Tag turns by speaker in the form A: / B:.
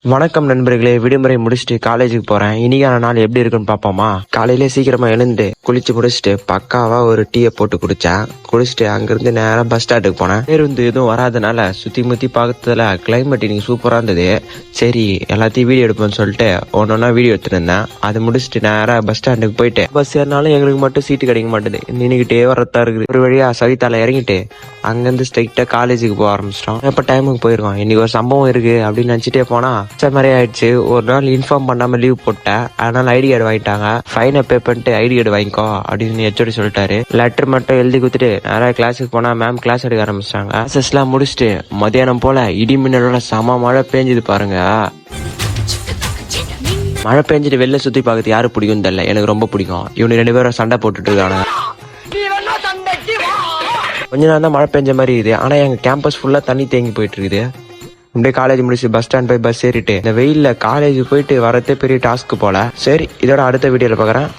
A: வணக்கம் நண்பர்களே, விடுமுறை முடிச்சுட்டு காலேஜுக்கு போறேன். இனிக்கான நாள் எப்படி இருக்குன்னு பாப்போமா? காலையிலே சீக்கிரமா எழுந்து குளிச்சு முடிச்சுட்டு பக்காவா ஒரு டீயை போட்டு குடிச்சேன். குடிச்சிட்டு அங்கிருந்து நேரம் பஸ் ஸ்டாண்டுக்கு போனேன். பேருந்து எதுவும் வராதனால சுத்தி முத்தி பார்த்ததுல கிளைமேட் இன்னைக்கு சூப்பரா இருந்தது. சரி, எல்லாத்தையும் வீடியோ எடுப்போம்னு சொல்லிட்டு ஒன்னொன்னா வீடியோ எடுத்துட்டு இருந்தேன். அது முடிச்சுட்டு நேரம் பஸ் ஸ்டாண்டுக்கு போயிட்டு பஸ் ஏறினாலும் எங்களுக்கு மட்டும் சீட்டு கிடைக்க மாட்டேது. நின்னுகிட்டே வரதா இருக்குது. ஒரு வழியா சவிதால இறங்கிட்டு அங்கிருந்து ஸ்ட்ரைட்டா காலேஜுக்கு போக ஆரம்பிச்சிட்டோம். எப்ப டைமுக்கு போயிருக்கோம். இன்னைக்கு ஒரு சம்பவம் இருக்கு அப்படின்னு நினைச்சிட்டே போனா மாதிரி ஆயிடுச்சு. ஒரு நாள் இன்ஃபார்ம் பண்ணாம லீவ் போட்டேன். அதனால ஐடி கார்டு வாங்கிட்டாங்க. ஃபைனை பே பண்ணிட்டு ஐடி கார்டு வாங்கிக்கோ அப்படின்னு ஹெச்ஓடி சொல்லிட்டாரு. லெட்டர் மட்டும் எழுதி கொடுத்துட்டு நிறைய கிளாஸுக்கு போனா மேம் கிளாஸ் எடுக்க ஆரம்பிச்சிட்டாங்க. கிளாஸஸ் எல்லாம் முடிச்சுட்டு மதியானம் போல இடி மின்னலோட சம மழை பெஞ்சுது பாருங்க. மழை பெஞ்சிட்டு வெளில சுத்தி பார்க்கறது யாரு பிடிக்கும் தெரியல, எனக்கு ரொம்ப பிடிக்கும். இவனு 2 பேரும் சண்டை போட்டுட்டு இருக்காங்க. கொஞ்ச நேரம் தான் மழை பெஞ்ச மாதிரி இருக்குது. ஆனா எங்க கேம்பஸ் ஃபுல்லா தண்ணி தேங்கி போயிட்டு இருக்குது. அப்படியே காலேஜ் முடிச்சு பஸ் ஸ்டாண்ட் போய் பஸ் ஏறிட்டு இந்த வெயில்ல காலேஜ் போயிட்டு வரதே பெரிய டாஸ்க் போல. சரி, இதோட அடுத்த வீடியோல பாக்குறேன்.